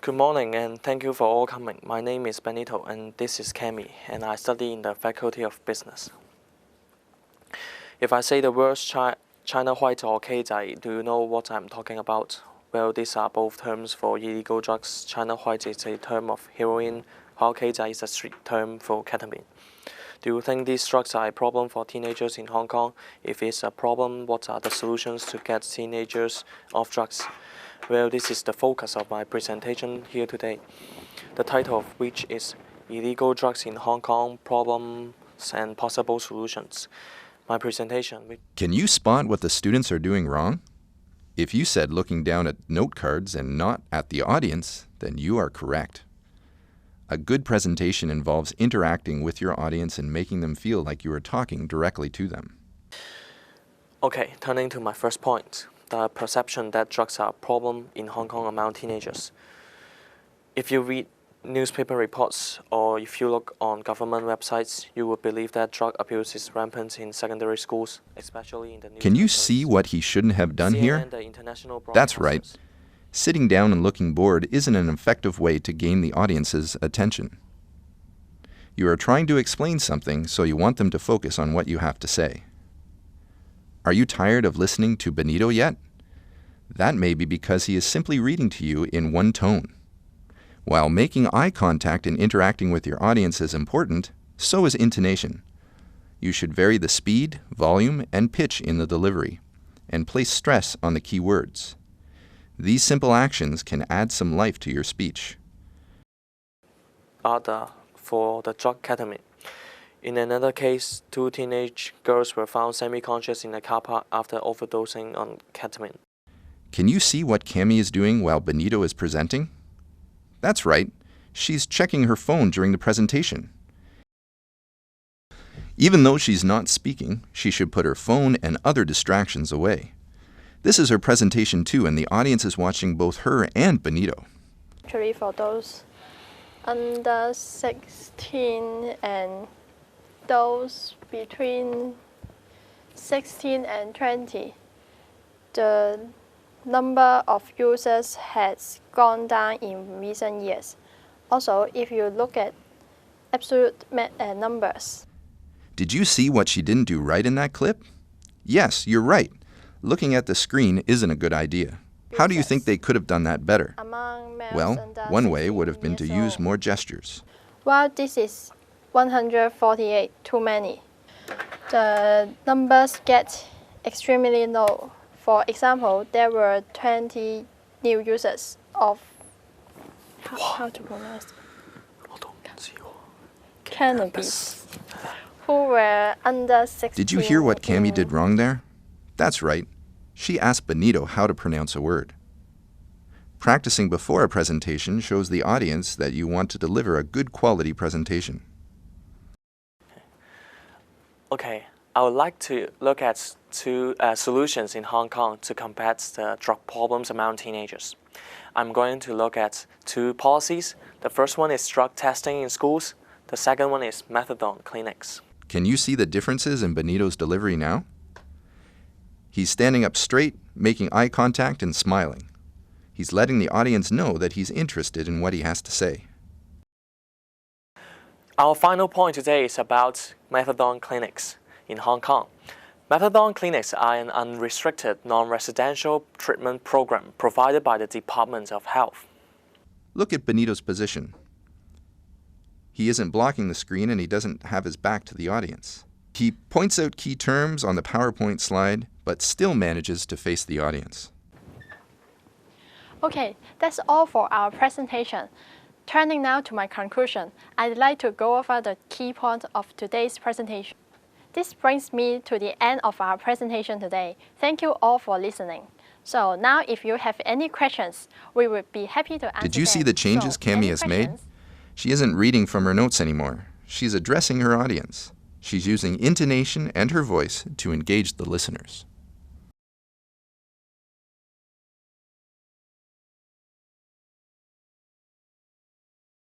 Good morning and thank you for all coming. My name is Benito and this is Kami and I study in the Faculty of Business. If I say the words China White or Keizai, do you know what I'm talking about? Well, these are both terms for illegal drugs. China White is a term of heroin, while Keizai is a street term for ketamine. Do you think these drugs are a problem for teenagers in Hong Kong? If it's a problem, what are the solutions to get teenagers off drugs? Well, this is the focus of my presentation here today, the title of which is Illegal Drugs in Hong Kong, Problems and Possible Solutions. My presentation. Can you spot what the students are doing wrong? If you said looking down at note cards and not at the audience, then you are correct. A good presentation involves interacting with your audience and making them feel like you are talking directly to them. Okay, turning to my first point. The perception that drugs are a problem in Hong Kong among teenagers. If you read newspaper reports or if you look on government websites, you would believe that drug abuse is rampant in secondary schools, especially in the Can you see what he shouldn't have done here? That's right. Sitting down and looking bored isn't an effective way to gain the audience's attention. You are trying to explain something, so you want them to focus on what you have to say. Are you tired of listening to Benito yet? That may be because he is simply reading to you in one tone. While making eye contact and interacting with your audience is important, so is intonation. You should vary the speed, volume, and pitch in the delivery, and place stress on the key words. These simple actions can add some life to your speech. For the drug ketamine. In another case, two teenage girls were found semi-conscious in a car park after overdosing on ketamine. Can you see what Kami is doing while Benito is presenting? That's right. She's checking her phone during the presentation. Even though she's not speaking, she should put her phone and other distractions away. This is her presentation too, and the audience is watching both her and Benito. Actually, for those under 16 and those between 16 and 20, the number of users has gone down in recent years. Also, if you look at absolute numbers. Did you see what she didn't do right in that clip? Yes, you're right. Looking at the screen isn't a good idea. How do you think they could have done that better? Well, one way would have been to use more gestures. Well, this is 148 too many. The numbers get extremely low. For example, there were 20 new users of how to pronounce cannabis who were under 16. Did you hear what Kami did wrong there? That's right. She asked Benito how to pronounce a word. Practicing before a presentation shows the audience that you want to deliver a good quality presentation. Okay, I would like to look at two solutions in Hong Kong to combat the drug problems among teenagers. I'm going to look at two policies. The first one is drug testing in schools. The second one is methadone clinics. Can you see the differences in Benito's delivery now? He's standing up straight, making eye contact and smiling. He's letting the audience know that he's interested in what he has to say. Our final point today is about methadone clinics in Hong Kong. Methadone clinics are an unrestricted, non-residential treatment program provided by the Department of Health. Look at Benito's position. He isn't blocking the screen and he doesn't have his back to the audience. He points out key terms on the PowerPoint slide, but still manages to face the audience. Okay, that's all for our presentation. Turning now to my conclusion, I'd like to go over the key points of today's presentation. This brings me to the end of our presentation today. Thank you all for listening. So now if you have any questions, we would be happy to answer. Did you see the changes Kami has made? She isn't reading from her notes anymore. She's addressing her audience. She's using intonation and her voice to engage the listeners.